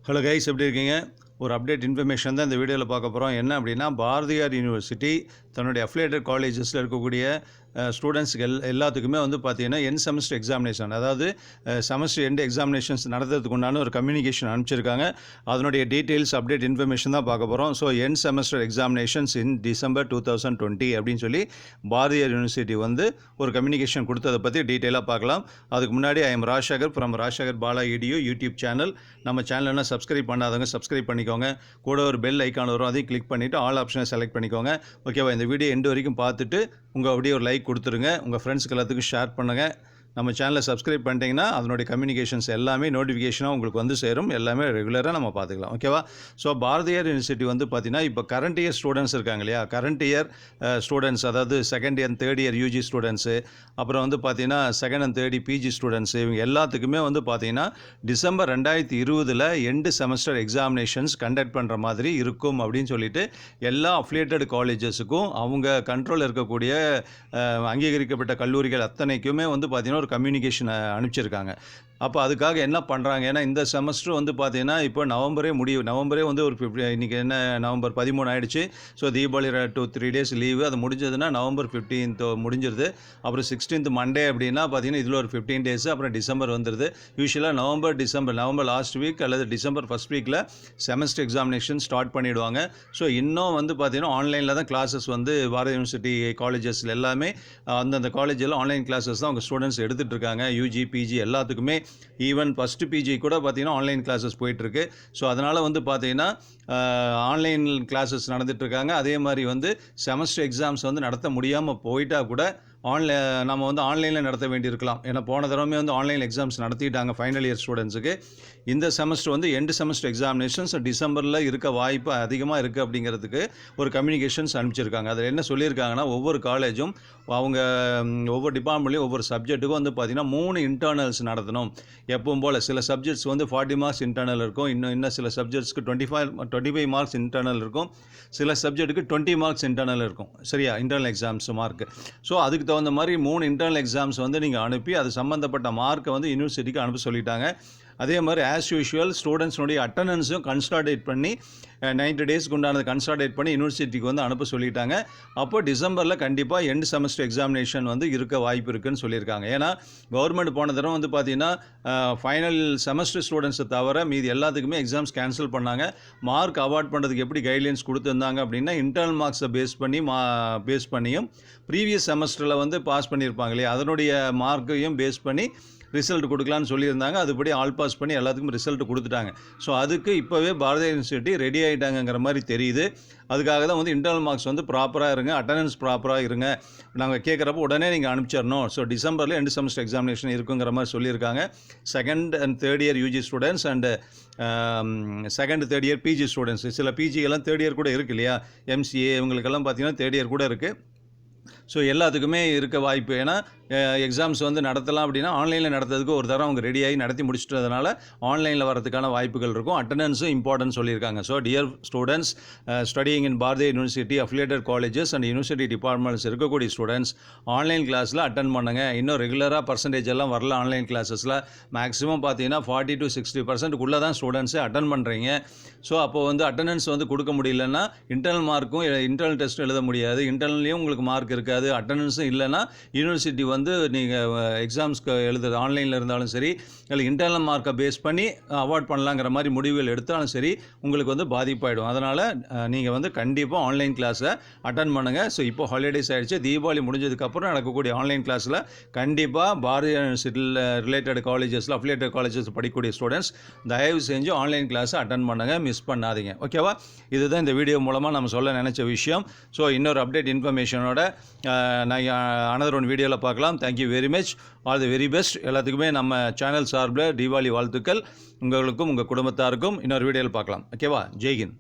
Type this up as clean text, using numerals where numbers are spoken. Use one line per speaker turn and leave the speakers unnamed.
Hello guys, எப்படி இருக்கீங்க? ஒரு அப்டேட் இன்ஃபர்மேஷன் தான் இந்த வீடியோவில் பார்க்க போகிறோம். என்ன அப்படின்னா, பாரதியார் யூனிவர்சிட்டி தன்னுடைய அஃபிலியேட்டட் காலேஜஸில் இருக்கக்கூடிய ஸ்டூடெண்ட்ஸுக்கு எல்லாத்துக்குமே வந்து பார்த்தீங்கன்னா எண்ட் செமஸ்டர் எக்ஸாமினேஷன், அதாவது செமஸ்டர் எண்ட் எக்ஸாமினேஷன்ஸ் நடத்துறதுக்கு உண்டான ஒரு கம்யூனிகேஷன் அனுப்பிச்சிருக்காங்க. அதனுடைய டீட்டெயில்ஸ் அப்டேட் இன்ஃபர்மேஷன் தான் பார்க்க போகிறோம். ஸோ எண்ட் செமஸ்டர் எக்ஸாமினேஷன்ஸ் இன் டிசம்பர் 2020 அப்படின்னு சொல்லி பாரதியார் யூனிவர்சிட்டி வந்து ஒரு கம்யூனிகேஷன் கொடுத்ததை பற்றி டீட்டெயிலாக பார்க்கலாம். அதுக்கு முன்னாடி I am Rajasekar from Rajasekar Bala EDU YouTube channel. நம்ம சேனல்னா சப்ஸ்கிரைப் பண்ணாதவங்க சப்ஸ்கிரைப் பண்ணிக்கோங்க. கூட ஒரு பெல் ஐக்கான் வரும், அதையும் கிளிக் பண்ணிவிட்டு ஆல் ஆப்ஷனை செலக்ட் பண்ணிக்கோங்க. ஓகேவா? இந்த வீடியோ எண்டு வரைக்கும் பார்த்துட்டு உங்கள் அப்படியே ஒரு லைக் கொடுத்துருங்க. உங்கள் ஃப்ரெண்ட்ஸ்க்கு எல்லாத்துக்கும் ஷேர் பண்ணுங்கள். நம்ம சேனலை சப்ஸ்கிரைப் பண்ணிட்டீங்கன்னா அதனுடைய கம்யூனிகேஷன்ஸ் எல்லாமே நோட்டிஃபிகேஷனாக உங்களுக்கு வந்து சேரும். எல்லாமே ரெகுலராக நம்ம பார்த்துக்கலாம். ஓகேவா? ஸோ பாரதியார் யூனிவர்சிட்டி வந்து பார்த்திங்கன்னா இப்போ கரண்ட் இயர் ஸ்டூடெண்ட்ஸ் இருக்காங்க இல்லையா, கரண்ட் இயர் ஸ்டூடெண்ட்ஸ், அதாவது second year third year UG students, அப்புறம் வந்து பார்த்திங்கன்னா second and third PG students, இவங்க எல்லாத்துக்குமே வந்து பார்த்திங்கன்னா December 2020 end semester examinations conduct பண்ணுற மாதிரி இருக்கும் அப்படின்னு சொல்லிட்டு எல்லா அஃபிலியேட்டட் காலேஜஸுக்கும் அவங்க கண்ட்ரோலில் இருக்கக்கூடிய அங்கீகரிக்கப்பட்ட கல்லூரிகள் அத்தனைக்குமே வந்து பார்த்திங்கன்னா ஒரு கம்யூனிகேஷன் அனுப்பிச்சிருக்காங்க. அப்போ அதுக்காக என்ன பண்ணுறாங்க, ஏன்னா இந்த செமஸ்டர் வந்து பார்த்தீங்கன்னா இப்போ நவம்பரே வந்து ஒரு இன்றைக்கி என்ன நவம்பர் 13 ஆகிடுச்சு. So Deepavali 2-3 days leave. அது முடிஞ்சதுன்னா நவம்பர் 15th முடிஞ்சிருது. அப்புறம் 16th மண்டே அப்படின்னா பார்த்தீங்கன்னா இதில் ஒரு 15 days, அப்புறம் டிசம்பர் வந்துடுது. யூஸ்வலாக நவம்பர் லாஸ்ட் வீக் அல்லது டிசம்பர் ஃபஸ்ட் வீக்கில் செமஸ்டர் எக்ஸாமினேஷன் ஸ்டார்ட் பண்ணிவிடுவாங்க. ஸோ இன்னும் வந்து பார்த்தீங்கன்னா ஆன்லைனில் தான் கிளாஸஸ் வந்து பாரதியார் யூனிவர்சிட்டி காலேஜஸில் எல்லாமே அந்தந்த காலேஜில் ஆன்லைன் கிளாஸஸ் தான் அவங்க ஸ்டூடெண்ட்ஸ் எடுத்துகிட்டு இருக்காங்க. UG PG எல்லாத்துக்குமே, ஈவன் ஃபஸ்ட்டு PG கூட பார்த்தீங்கன்னா ஆன்லைன் கிளாஸஸ் போயிட்டுருக்கு. ஸோ அதனால் வந்து பார்த்தீங்கன்னா ஆன்லைன் கிளாஸஸ் நடந்துகிட்ருக்காங்க. அதே மாதிரி வந்து செமஸ்டர் எக்ஸாம்ஸ் வந்து நடத்த முடியாமல் போயிட்டால் கூட நம்ம வந்து ஆன்லைனில் நடத்த வேண்டியிருக்கலாம். ஏன்னா போன தடவை வந்து ஆன்லைன் எக்ஸாம்ஸ் நடத்திட்டாங்க ஃபைனல் இயர் ஸ்டூடெண்ட்ஸுக்கு. இந்த செமஸ்டர் வந்து எண்டு செமஸ்டர் எக்ஸாமினேஷன்ஸ் டிசம்பரில் இருக்க வாய்ப்பு அதிகமாக இருக்குது அப்படிங்கிறதுக்கு ஒரு கம்யூனிகேஷன்ஸ் அனுப்பிச்சிருக்காங்க. அதில் என்ன சொல்லியிருக்காங்கன்னா, ஒவ்வொரு காலேஜும் அவங்க ஒவ்வொரு டிபார்ட்மெண்ட்லேயும் ஒவ்வொரு சப்ஜெக்ட்டுக்கும் வந்து பார்த்திங்கன்னா 3 இன்டர்னல்ஸ் நடத்தணும். எப்பவும் போல் சில சப்ஜெக்ட்ஸ் வந்து 40 மார்க்ஸ் இன்டர்னல் இருக்கும். இன்னும் சில சப்ஜெக்ட்ஸ்க்கு 25 மார்க்ஸ் இன்டர்னல் இருக்கும். சில சப்ஜெக்ட்டுக்கு 20 மார்க்ஸ் இன்டர்னல் இருக்கும். சரியா? Internal exams mark. ஸோ அதுக்கு தகுந்த மாதிரி 3 இன்டர்னல் எக்ஸாம்ஸ் வந்து நீங்கள் அனுப்பி அது சம்மந்தப்பட்ட மார்க்கை வந்து யூனிவர்சிட்டிக்கு அனுப்ப சொல்லிட்டாங்க. அதே மாதிரி ஆஸ் யூஷுவல் ஸ்டூடெண்ட்ஸுடைய அட்டண்டன்ஸும் கன்சாலிடேட் பண்ணி 90 டேஸ்க்கு உண்டானது கன்சாலிடேட் பண்ணி யூனிவர்சிட்டிக்கு வந்து அனுப்ப சொல்லிட்டாங்க. அப்போ டிசம்பரில் கண்டிப்பாக எண்டு செமஸ்டர் எக்ஸாமினேஷன் வந்து இருக்க வாய்ப்பு இருக்குதுன்னு சொல்லியிருக்காங்க. ஏன்னா கவர்மெண்ட் போன தடவை வந்து பார்த்திங்கன்னா ஃபைனல் செமஸ்டர் ஸ்டூடெண்ட்ஸை தவிர மீதி எல்லாத்துக்குமே எக்ஸாம்ஸ் கேன்சல் பண்ணாங்க. மார்க் அவார்ட் பண்ணுறதுக்கு எப்படி கைட்லைன்ஸ் கொடுத்துருந்தாங்க அப்படின்னா, இன்டர்னல் மார்க்ஸை பேஸ் பண்ணியும் ப்ரீவியஸ் செமஸ்டரில் வந்து பாஸ் பண்ணியிருப்பாங்க இல்லையா, அதனுடைய மார்க்கையும் பேஸ் பண்ணி ரிசல்ட் கொடுக்கலான்னு சொல்லியிருந்தாங்க. அதுபடி ஆல் பாஸ் பண்ணி எல்லாத்துக்கும் ரிசல்ட் கொடுத்துட்டாங்க. ஸோ அதுக்கு இப்போவே பாரதியார் யூனிவர்சிட்டி ரெடி ஆகிட்டாங்கங்கிற மாதிரி தெரியுது. அதுக்காக தான் வந்து இன்டர்னல் மார்க்ஸ் வந்து ப்ராப்பராக இருங்க, அட்டண்டன்ஸ் ப்ராப்பராக இருங்க, நாங்கள் கேட்குறப்போ உடனே நீங்கள் அனுப்பிச்சிடணும். ஸோ டிசம்பரில் எண்டு செமஸ்டர் எக்ஸாமினேஷன் இருக்குங்கிற மாதிரி சொல்லியிருக்காங்க. Second and third year UG students and second third year PG students, சில PG எல்லாம் தேர்ட் இயர் கூட இருக்குது இல்லையா, MCA இவங்களுக்கெல்லாம் பார்த்தீங்கன்னா தேர்ட் இயர் கூட இருக்குது. ஸோ எல்லாத்துக்குமே இருக்க வாய்ப்பு. ஏன்னா எக்ஸாம்ஸ் வந்து நடத்தலாம் அப்படின்னா ஆன்லைனில் நடத்துறதுக்கு ஒரு தரம் அவங்க ரெடியாகி நடத்தி முடிச்சிட்டதுனால ஆன்லைனில் வரதுக்கான வாய்ப்புகள் இருக்கும். அட்டண்டன்ஸும் இம்பார்ட்டன்ட் சொல்லியிருக்காங்க. So dear students studying in Bharathiyar university affiliated colleges and university departments இருக்கக்கூடிய ஸ்டூடெண்ட்ஸ் ஆன்லைன் கிளாஸில் அட்டன் பண்ணுங்கள். இன்னும் ரெகுலராக பர்சன்டேஜ் எல்லாம் வரல. ஆன்லைன் கிளாஸஸில் மேக்ஸிமம் பார்த்தீங்கன்னா 40 to 60% தான் ஸ்டூடெண்ட்ஸே அட்டன் பண்ணுறீங்க. ஸோ அப்போது வந்து அட்டண்டன்ஸ் வந்து கொடுக்க முடியலன்னா இன்டர்னல் மார்க்கும் இன்டர்னல் டெஸ்ட்டும் எழுத முடியாது. இன்டர்னல்லையும் உங்களுக்கு மார்க் இருக்காது. அட்டண்டன்ஸும் இல்லைன்னா யூனிவர்சிட்டி வந்து நீங்கள் எக்ஸாம்ஸ்க்கு எழுதுறது ஆன்லைனில் இருந்தாலும் சரி, இல்லை இன்டர்னல் மார்க்கை பேஸ் பண்ணி அவார்ட் பண்ணலாங்கிற மாதிரி முடிவுகள் எடுத்தாலும் சரி உங்களுக்கு வந்து பாதிப்பாயிடும். அதனால் நீங்கள் வந்து கண்டிப்பாக ஆன்லைன் கிளாஸை அட்டன் பண்ணுங்கள். ஸோ இப்போ ஹாலிடேஸ் ஆகிடுச்சு. தீபாவளி முடிஞ்சதுக்கப்புறம் நடக்கக்கூடிய ஆன்லைன் கிளாஸில் கண்டிப்பாக பாரதியார் யூனிவர்சிட்டியில் ரிலேட்டட் காலேஜஸில் அஃபிலியேட்டட் காலேஜஸ் படிக்கக்கூடிய ஸ்டூடெண்ட்ஸ் தயவு செஞ்சு ஆன்லைன் கிளாஸை அட்டன் பண்ணுங்கள், மிஸ் பண்ணாதீங்க. ஓகேவா? இதுதான் இந்த வீடியோ மூலமாக நம்ம சொல்ல நினச்ச விஷயம். ஸோ இன்னொரு அப்டேட் இன்ஃபர்மேஷனோட நான் அனதர் ஒன் வீடியோவில் பார்க்கலாம். Thank you very much. All the very best. எல்லாத்துக்குமே நம்ம சேனல் சார்பில் தீபாவளி வாழ்த்துக்கள். உங்களுக்கும் உங்கள் குடும்பத்தாருக்கும் இன்னொரு வீடியோவில் பார்க்கலாம். ஓகேவா? ஜெய்ஹிந்த்.